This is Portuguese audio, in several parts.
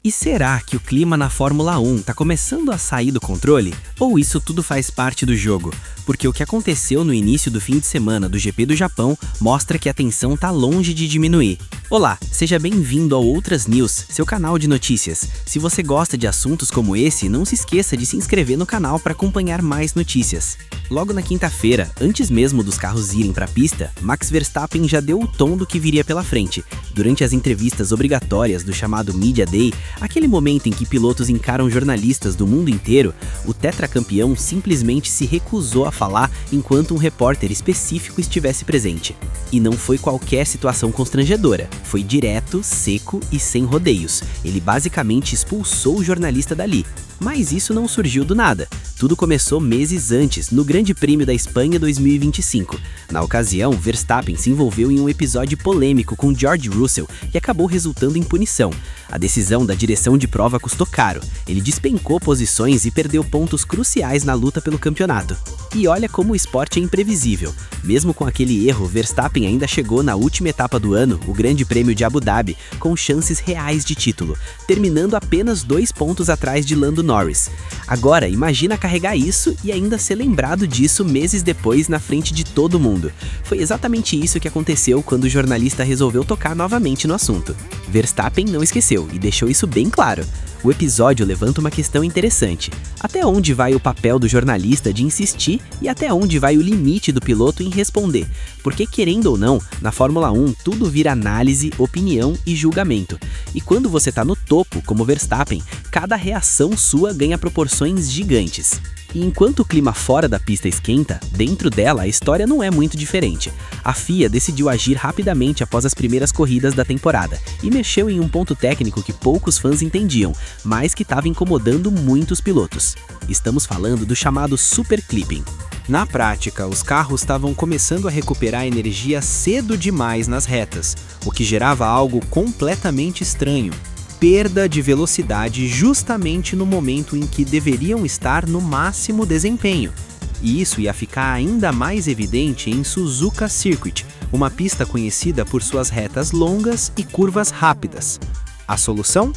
E será que o clima na Fórmula 1 está começando a sair do controle? Ou isso tudo faz parte do jogo? Porque o que aconteceu no início do fim de semana do GP do Japão mostra que a tensão está longe de diminuir. Olá, seja bem-vindo ao Outras News, seu canal de notícias. Se você gosta de assuntos como esse, não se esqueça de se inscrever no canal para acompanhar mais notícias. Logo na quinta-feira, antes mesmo dos carros irem para a pista, Max Verstappen já deu o tom do que viria pela frente. Durante as entrevistas obrigatórias do chamado Media Day, aquele momento em que pilotos encaram jornalistas do mundo inteiro, o tetracampeão simplesmente se recusou a falar enquanto um repórter específico estivesse presente. E não foi qualquer situação constrangedora, foi direto, seco e sem rodeios. Ele basicamente expulsou o jornalista dali. Mas isso não surgiu do nada. Tudo começou meses antes, no Grande Prêmio da Espanha 2025. Na ocasião, Verstappen se envolveu em um episódio polêmico com George Russell, que acabou resultando em punição. A decisão da direção de prova custou caro. Ele despencou posições e perdeu pontos cruciais na luta pelo campeonato. E olha como o esporte é imprevisível. Mesmo com aquele erro, Verstappen ainda chegou na última etapa do ano, o Grande Prêmio de Abu Dhabi, com chances reais de título, terminando apenas 2 pontos atrás de Lando Norris. Agora, imagina carregar isso e ainda ser lembrado disso meses depois na frente de todo mundo. Foi exatamente isso que aconteceu quando o jornalista resolveu tocar novamente no assunto. Verstappen não esqueceu e deixou isso bem claro. O episódio levanta uma questão interessante. Até onde vai o papel do jornalista de insistir e até onde vai o limite do piloto em responder? Porque, querendo ou não, na Fórmula 1 tudo vira análise, opinião e julgamento. E quando você tá no topo, como Verstappen, cada reação sua ganha proporções gigantes. E enquanto o clima fora da pista esquenta, dentro dela a história não é muito diferente. A FIA decidiu agir rapidamente após as primeiras corridas da temporada e mexeu em um ponto técnico que poucos fãs entendiam, mas que estava incomodando muitos pilotos. Estamos falando do chamado Super Clipping. Na prática, os carros estavam começando a recuperar energia cedo demais nas retas, o que gerava algo completamente estranho. Perda de velocidade justamente no momento em que deveriam estar no máximo desempenho. E isso ia ficar ainda mais evidente em Suzuka Circuit, uma pista conhecida por suas retas longas e curvas rápidas. A solução?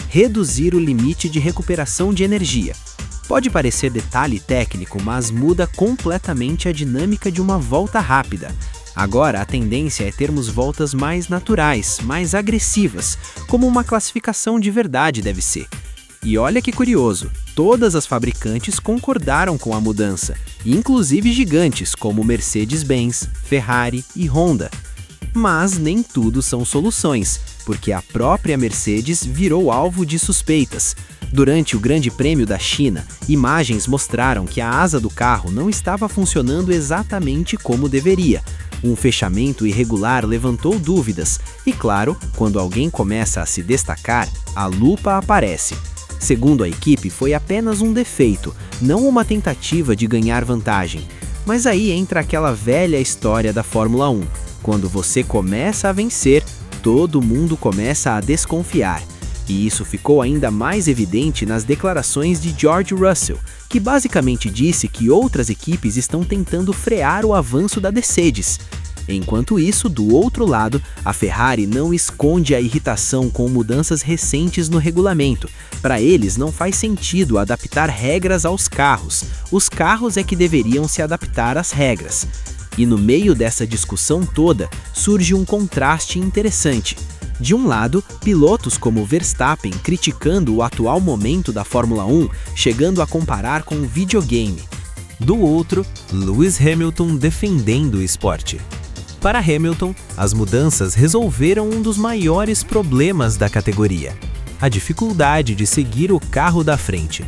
Reduzir o limite de recuperação de energia. Pode parecer detalhe técnico, mas muda completamente a dinâmica de uma volta rápida. Agora, a tendência é termos voltas mais naturais, mais agressivas, como uma classificação de verdade deve ser. E olha que curioso, todas as fabricantes concordaram com a mudança, inclusive gigantes como Mercedes-Benz, Ferrari e Honda. Mas nem tudo são soluções, porque a própria Mercedes virou alvo de suspeitas. Durante o Grande Prêmio da China, imagens mostraram que a asa do carro não estava funcionando exatamente como deveria. Um fechamento irregular levantou dúvidas, e claro, quando alguém começa a se destacar, a lupa aparece. Segundo a equipe, foi apenas um defeito, não uma tentativa de ganhar vantagem. Mas aí entra aquela velha história da Fórmula 1. Quando você começa a vencer, todo mundo começa a desconfiar. E isso ficou ainda mais evidente nas declarações de George Russell, que basicamente disse que outras equipes estão tentando frear o avanço da Mercedes. Enquanto isso, do outro lado, a Ferrari não esconde a irritação com mudanças recentes no regulamento. Para eles, não faz sentido adaptar regras aos carros. Os carros é que deveriam se adaptar às regras. E no meio dessa discussão toda, surge um contraste interessante. De um lado, pilotos como Verstappen criticando o atual momento da Fórmula 1, chegando a comparar com um videogame. Do outro, Lewis Hamilton defendendo o esporte. Para Hamilton, as mudanças resolveram um dos maiores problemas da categoria: a dificuldade de seguir o carro da frente.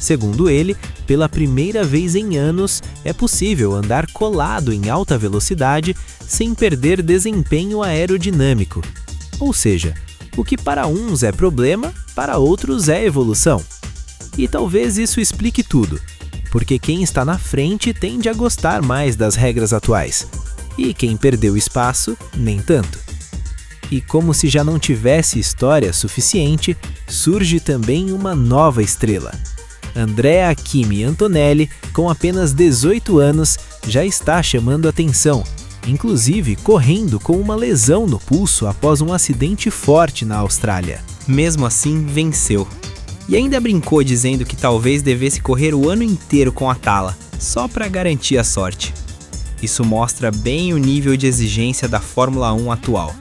Segundo ele, pela primeira vez em anos, é possível andar colado em alta velocidade sem perder desempenho aerodinâmico. Ou seja, o que para uns é problema, para outros é evolução. E talvez isso explique tudo, porque quem está na frente tende a gostar mais das regras atuais, e quem perdeu espaço, nem tanto. E como se já não tivesse história suficiente, surge também uma nova estrela. Andrea Kimi Antonelli, com apenas 18 anos, já está chamando atenção, inclusive correndo com uma lesão no pulso após um acidente forte na Austrália. Mesmo assim, venceu. E ainda brincou dizendo que talvez devesse correr o ano inteiro com a tala, só para garantir a sorte. Isso mostra bem o nível de exigência da Fórmula 1 atual.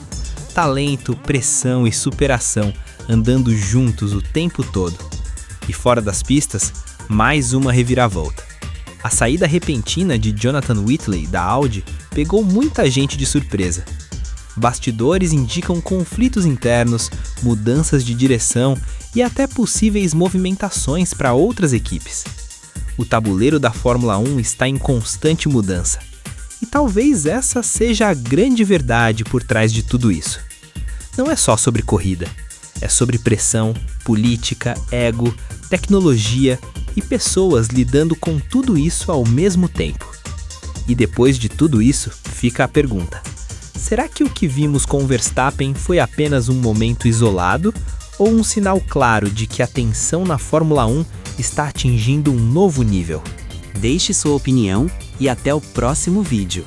Talento, pressão e superação andando juntos o tempo todo. E fora das pistas, mais uma reviravolta. A saída repentina de Jonathan Whitley, da Audi, pegou muita gente de surpresa. Bastidores indicam conflitos internos, mudanças de direção e até possíveis movimentações para outras equipes. O tabuleiro da Fórmula 1 está em constante mudança. E talvez essa seja a grande verdade por trás de tudo isso. Não é só sobre corrida, é sobre pressão, política, ego, tecnologia e pessoas lidando com tudo isso ao mesmo tempo. E depois de tudo isso, fica a pergunta: será que o que vimos com Verstappen foi apenas um momento isolado ou um sinal claro de que a tensão na Fórmula 1 está atingindo um novo nível? Deixe sua opinião e até o próximo vídeo.